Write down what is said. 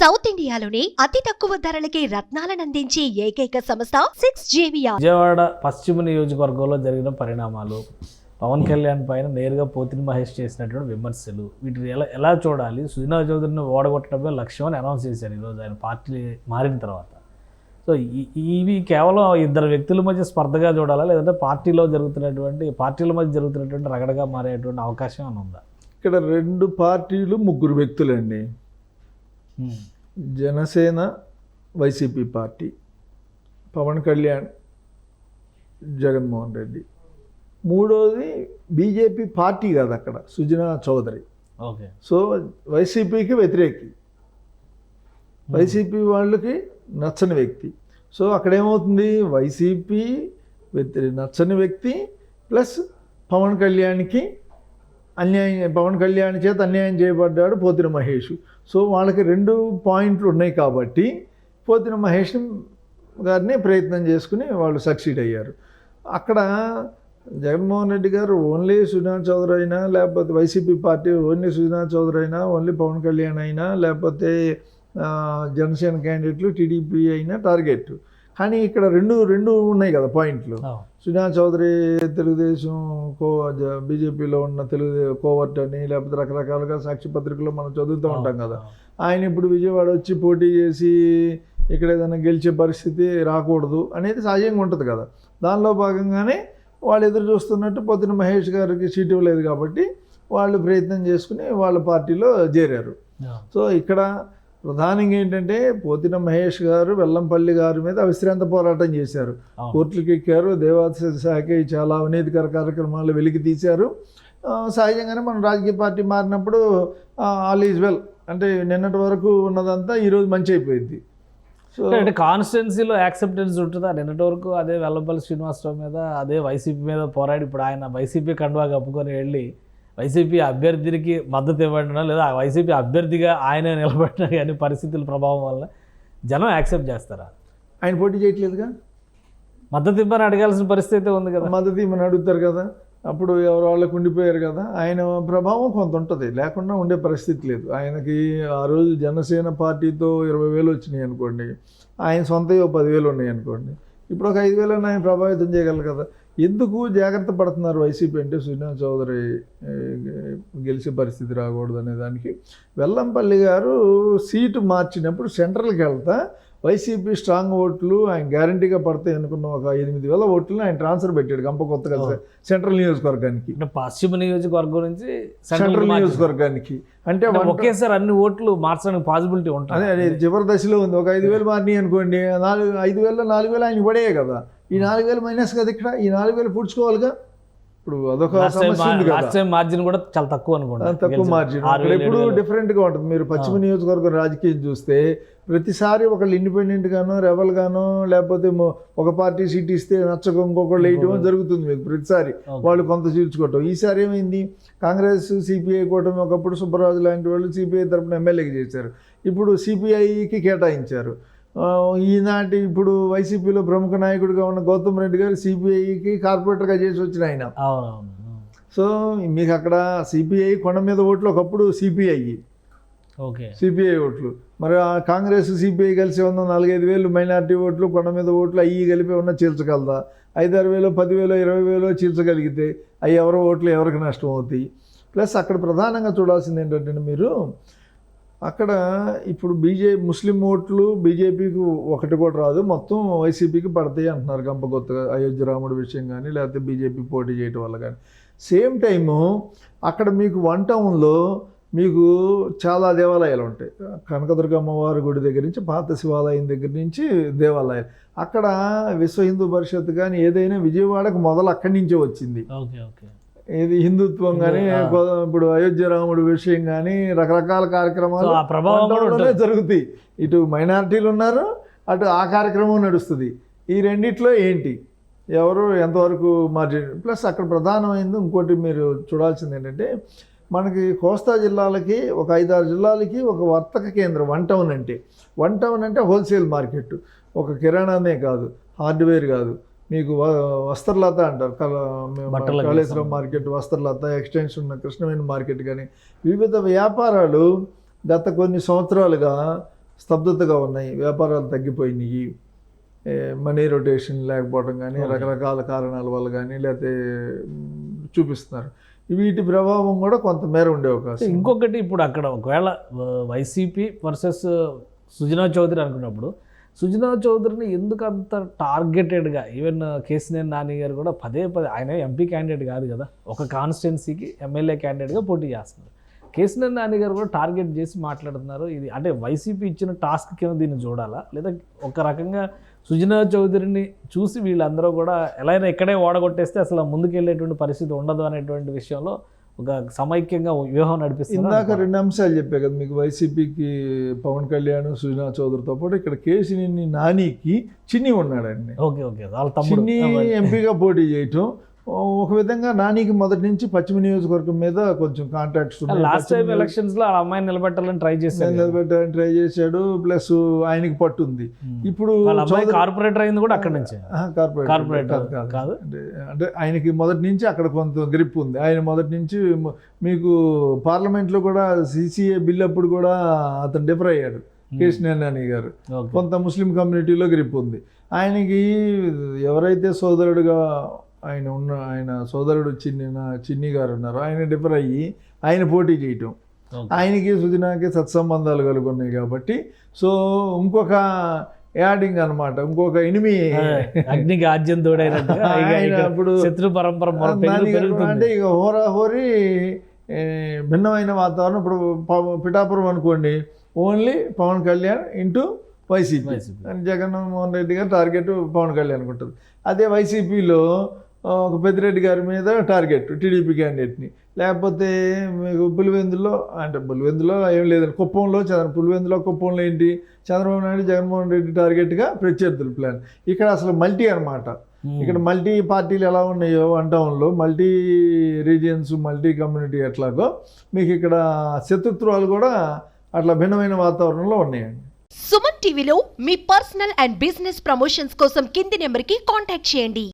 South ఇండియాలోనే అతి తక్కువ ధరలకి రత్నాలనందించే ఏకైక సంస్థ 6JVR. విజయవాడ పశ్చిమ నియోజకవర్గంలో జరిగిన పరిణామాలు, పవన్ కళ్యాణ్ పైన నేరుగా పోతిని మహేష్ చేసినటువంటి విమర్శలు, వీటిని ఎలా చూడాలి? సుజనా చౌదరిని ఓడగొట్టడమే లక్ష్యం అని అనౌన్స్ చేశారు ఈరోజు ఆయన పార్టీ మారిన తర్వాత. సో ఇవి కేవలం ఇద్దరు వ్యక్తుల మధ్య స్పర్ధగా చూడాలా, లేదంటే పార్టీల మధ్య జరుగుతున్నటువంటి రగడగా మారేటువంటి అవకాశం అని ఉందా? ఇక్కడ రెండు పార్టీలు, ముగ్గురు వ్యక్తులండి. Janasena, YCP party, Pawan Kalyan, Jaganmohan Reddy. మూడోది బీజేపీ పార్టీ కాదు, అక్కడ సుజనా చౌదరి. ఓకే. సో వైసీపీకి వ్యతిరేకి, వైసీపీ వాళ్ళకి నచ్చని వ్యక్తి. సో అక్కడ ఏమవుతుంది, వైసీపీ నచ్చని వ్యక్తి ప్లస్ పవన్ కళ్యాణ్కి పవన్ కళ్యాణ్ చేత అన్యాయం చేయబడ్డాడు పోతిన మహేష్. సో వాళ్ళకి రెండు పాయింట్లు ఉన్నాయి కాబట్టి పోతిన మహేష్ గారిని ప్రయత్నం చేసుకుని వాళ్ళు సక్సీడ్ అయ్యారు. అక్కడ జగన్మోహన్ రెడ్డి గారు ఓన్లీ సుజనా చౌదరి అయినా, లేకపోతే వైసీపీ పార్టీ ఓన్లీ సుజనా చౌదరి అయినా, ఓన్లీ పవన్ కళ్యాణ్ అయినా, లేకపోతే జనసేన క్యాండిడేట్లు టీడీపీ అయినా టార్గెట్. కానీ ఇక్కడ రెండు ఉన్నాయి కదా పాయింట్లు. సుజనా చౌదరి తెలుగుదేశం బీజేపీలో ఉన్న కోవర్ట్ అని, లేకపోతే రకరకాలుగా సాక్షి పత్రికలో మనం చదువుతూ ఉంటాం కదా. ఆయన ఇప్పుడు విజయవాడ వచ్చి పోటీ చేసి ఇక్కడ ఏదైనా గెలిచే పరిస్థితి రాకూడదు అనేది సహజంగా ఉంటుంది కదా. దానిలో భాగంగానే వాళ్ళు ఎదురు చూస్తున్నట్టు పోతిన మహేష్ గారికి సీట్ ఇవ్వలేదు కాబట్టి వాళ్ళు ప్రయత్నం చేసుకుని వాళ్ళ పార్టీలో చేరారు. సో ఇక్కడ ప్రధానంగా ఏంటంటే పోతిన మహేష్ గారు వెల్లంపల్లి గారి మీద అవిశ్రాంత పోరాటం చేశారు, కోర్టులకు ఎక్కారు, దేవాదాయ శాఖ చాలా అవినీతికర కార్యక్రమాలు వెలికి తీశారు. సహజంగానే మనం రాజకీయ పార్టీ మారినప్పుడు ఆల్ ఈజ్ వెల్ అంటే నిన్నటి వరకు ఉన్నదంతా ఈరోజు మంచి అయిపోయింది. సో అంటే కాన్స్టిట్యున్సీలో యాక్సెప్టెన్స్ ఉంటుందా? నిన్నటి వరకు అదే వెల్లంపల్లి శ్రీనివాసరావు మీద, అదే వైసీపీ మీద పోరాడి ఇప్పుడు ఆయన వైసీపీ కండువా కప్పుకొని వెళ్ళి వైసీపీ అభ్యర్థికి మద్దతు ఇవ్వడం, లేదా వైసీపీ అభ్యర్థిగా ఆయన నిలబడిన కానీ పరిస్థితుల ప్రభావం వల్ల జనం యాక్సెప్ట్ చేస్తారా? ఆయన పోటీ చేయట్లేదుగా, మద్దతు ఇవ్వని అడగాల్సిన పరిస్థితి ఉంది కదా. మద్దతు ఇవ్వని అడుగుతారు కదా, అప్పుడు ఎవరు వాళ్ళకు ఉండిపోయారు కదా. ఆయన ప్రభావం కొంత ఉంటుంది, లేకుండా ఉండే పరిస్థితి లేదు. ఆయనకి ఆ రోజు జనసేన పార్టీతో 20,000 వచ్చినాయి అనుకోండి, ఆయన సొంత 10,000 ఉన్నాయి అనుకోండి, ఇప్పుడు ఒక 5,000 ఆయన ప్రభావితం చేయగలరు కదా. ఎందుకు జాగ్రత్త పడుతున్నారు వైసీపీ అంటే సుజనా చౌదరి గెలిచే పరిస్థితి రాకూడదు అనే దానికి. వెల్లంపల్లి గారు సీటు మార్చినప్పుడు సెంట్రల్కి వెళ్తా వైసీపీ స్ట్రాంగ్ ఓట్లు ఆయన గ్యారంటీగా పడతాయి అనుకున్న ఒక 8,000 ఓట్లను ఆయన ట్రాన్స్ఫర్ పెట్టాడు గంప కొత్తగా సెంట్రల్ నియోజకవర్గానికి, పశ్చిమ నియోజకవర్గం నుంచి సెంట్రల్ నియోజకవర్గానికి. అంటే ఒకేసారి అన్ని ఓట్లు మార్చడానికి పాసిబిలిటీ ఉంటుంది. అదే చివరి దశలో ఉంది. ఒక 5,000 మారినాయి అనుకోండి, 5,000 4,000 ఆయన పడేయే కదా. ఈ 4,000 మైనస్ కదా, ఇక్కడ ఈ 4,000 పూడ్చుకోవాలిగా. ఇప్పుడు అదొక సమస్య ఉంది కదా. మార్జిన్ కూడా చాలా తక్కువ అనుకోండి, తక్కువ మార్జిన్. అక్కడ ఎప్పుడు డిఫరెంట్గా ఉంటుంది. మీరు పశ్చిమ నియోజకవర్గం రాజకీయం చూస్తే ప్రతిసారి ఒకళ్ళు ఇండిపెండెంట్ గానో, రెబల్ గానో, లేకపోతే ఒక పార్టీ సీట్ ఇస్తే నచ్చక ఇంకొకళ్ళు వేయటం జరుగుతుంది మీకు ప్రతిసారి. వాళ్ళు కొంత చీల్చుకోవటం. ఈసారి ఏమైంది, కాంగ్రెస్ సిపిఐ కూటమి ఒకప్పుడు సుబ్బరాజు లాంటి వాళ్ళు సిపిఐ తరఫున ఎమ్మెల్యేకి చేశారు, ఇప్పుడు సిపిఐకి కేటాయించారు. ఈనాటి ఇప్పుడు వైసీపీలో ప్రముఖ నాయకుడిగా ఉన్న గౌతమ్ రెడ్డి గారు సిపిఐకి కార్పొరేటర్గా చేసి వచ్చిన ఆయన. సో మీకు అక్కడ సిపిఐ కొండ మీద ఓట్లు ఒకప్పుడు సిపిఐ ఓట్లు, మరి కాంగ్రెస్ సిపిఐ కలిసి ఉన్న 4,000-5,000 మైనార్టీ ఓట్లు, కొండ మీద ఓట్లు అవి కలిపి ఉన్న చీల్చగలదా? 5,000-6,000 10,000 20,000 చీల్చగలిగితే అవి ఎవరో ఓట్లు ఎవరికి నష్టం అవుతాయి. ప్లస్ అక్కడ ప్రధానంగా చూడాల్సింది ఏంటంటే మీరు అక్కడ ఇప్పుడు ముస్లిం ఓట్లు బీజేపీకి ఒకటి కూడా రాదు, మొత్తం వైసీపీకి పడతాయి అంటున్నారు గంప కొత్తగా, అయోధ్య రాముడి విషయం కానీ, లేకపోతే బీజేపీ పోటీ చేయటం వల్ల కానీ. సేమ్ టైము అక్కడ మీకు 1 టౌన్లో మీకు చాలా దేవాలయాలు ఉంటాయి. కనకదుర్గ అమ్మవారి గుడి దగ్గర నుంచి, పాత శివాలయం దగ్గర నుంచి దేవాలయాలు. అక్కడ విశ్వ హిందూ పరిషత్ కానీ ఏదైనా విజయవాడకు మొదలు అక్కడి నుంచే వచ్చింది. ఇది హిందుత్వం కానీ, ఇప్పుడు అయోధ్య రాముడి విషయం కానీ, రకరకాల కార్యక్రమాలు జరుగుతాయి. ఇటు మైనారిటీలు ఉన్నారు, అటు ఆ కార్యక్రమం నడుస్తుంది. ఈ రెండిట్లో ఏంటి ఎవరు ఎంతవరకు మార్జిన్. ప్లస్ అక్కడ ప్రధానమైంది ఇంకోటి మీరు చూడాల్సింది ఏంటంటే, మనకి కోస్తా జిల్లాలకి ఒక 5-6 జిల్లాలకి ఒక వర్తక కేంద్రం 1 టౌన్ అంటే. 1 టౌన్ అంటే హోల్సేల్ మార్కెట్, ఒక కిరాణానే కాదు, హార్డ్వేర్ కాదు, మీకు వస్త్రలత అంటారు, కాళేశ్వరం మార్కెట్, వస్త్రలత, ఎక్స్టెన్షన్ ఉన్న కృష్ణవేణి మార్కెట్ కానీ వివిధ వ్యాపారాలు గత కొన్ని సంవత్సరాలుగా స్తబ్దతగా ఉన్నాయి, వ్యాపారాలు తగ్గిపోయినాయి, మనీ రొటేషన్ లేకపోవడం కానీ రకరకాల కారణాల వల్ల కానీ లేకపోతే చూపిస్తున్నారు. వీటి ప్రభావం కూడా కొంతమేర ఉండే అవకాశం. ఇంకొకటి ఇప్పుడు అక్కడ ఒకవేళ వైసీపీ వర్సెస్ సుజనా చౌదరి అనుకున్నప్పుడు సుజనా చౌదరిని ఎందుకు అంత టార్గెటెడ్గా, ఈవెన్ కేసీఆర్ నాని గారు కూడా పదే ఆయన ఎంపీ క్యాండిడేట్ కాదు కదా, ఒక కాన్స్టిట్యున్సీకి ఎమ్మెల్యే క్యాండిడేట్గా పోటీ చేస్తున్నారు. కేసీఆర్ నాని గారు కూడా టార్గెట్ చేసి మాట్లాడుతున్నారు. ఇది అంటే వైసీపీ ఇచ్చిన టాస్క్ కింద దీన్ని చూడాలా, లేదా ఒక రకంగా సుజనా చౌదరిని చూసి వీళ్ళందరూ కూడా ఎలా అయినా ఇక్కడే ఓడగొట్టేస్తే అసలు ముందుకెళ్ళేటువంటి పరిస్థితి ఉండదు అనేటువంటి విషయంలో ఒక సమైక్యంగా వ్యూహం నడిపిస్తుంది. ఇందాక 2 అంశాలు చెప్పే కదా మీకు, వైసీపీకి పవన్ కళ్యాణ్ సుజనా చౌదరితో పాటు ఇక్కడ కేసీఆర్ నానికి చిన్ని ఉన్నాడండి. ఓకే వాళ్ళ తమ్ముడు చిన్ని ఎంపీగా పోటీ చేయటం ఒక విధంగా నానికి మొదటి నుంచి పశ్చిమ నియోజకవర్గం మీద కొంచెం కాంటాక్ట్స్ ఉన్నాయి. లాస్ట్ టైం ఎలక్షన్స్ లో ఆ అమ్మాయిని నిలబెట్టాలని ట్రై చేశాడు, ప్లస్ ఆయనకి పట్టుంది. ఇప్పుడు కార్పొరేటర్ అయింది కూడా అక్కడ నుంచి, కార్పొరేటర్ కాదు అంటే ఆయనకి మొదటి నుంచి అక్కడ కొంత గ్రిప్ ఉంది. ఆయన మొదటి నుంచి మీకు పార్లమెంట్లో కూడా సిసిఏ బిల్ అప్పుడు కూడా అతను డిఫర్ అయ్యాడు కేసీఆర్ నాని గారు. కొంత ముస్లిం కమ్యూనిటీలో గ్రిప్ ఉంది ఆయనకి. ఎవరైతే సోదరుడుగా ఆయన సోదరుడు చిన్ని గారు ఉన్నారు, ఆయన డిఫర్ అయ్యి ఆయన పోటీ చేయటం, ఆయనకి సుజనాకి సత్సంబంధాలు కలిగి ఉన్నాయి కాబట్టి సో ఇంకొక యాడింగ్ అనమాట, ఇంకొక ఎనిమి అగ్నికి ఆజ్యం తోడైనప్పుడు శత్రు పరంపర అంటే ఇక హోరాహోరీ భిన్నమైన వాతావరణం. ఇప్పుడు పిఠాపురం అనుకోండి, ఓన్లీ పవన్ కళ్యాణ్ ఇంటూ వైసీపీ, జగన్మోహన్ రెడ్డి గారు టార్గెట్ పవన్ కళ్యాణ్ ఉంటుంది. అదే వైసీపీలో ఒక పెద్దిరెడ్డి గారి మీద టార్గెట్ టీడీపీ క్యాండిడేట్ని, లేకపోతే మీకు పులివెందులో ఏం లేదండి, కుప్పంలో కుప్పంలో ఏంటి చంద్రబాబు నాయుడు జగన్మోహన్ రెడ్డి టార్గెట్గా ప్రత్యర్థుల ప్లాన్. ఇక్కడ అసలు మల్టీ అనమాట. ఇక్కడ మల్టీ పార్టీలు ఎలా ఉన్నాయో వన్ టౌన్లో మల్టీ రీజియన్స్ మల్టీ కమ్యూనిటీ ఎట్లాగో మీకు ఇక్కడ శత్రుత్వాలు కూడా అట్లా భిన్నమైన వాతావరణంలో ఉన్నాయండి. సుమన్ టీవీలో మీ పర్సనల్ అండ్ బిజినెస్ ప్రమోషన్స్ కోసం కింది నెంబర్కి కాంటాక్ట్ చేయండి.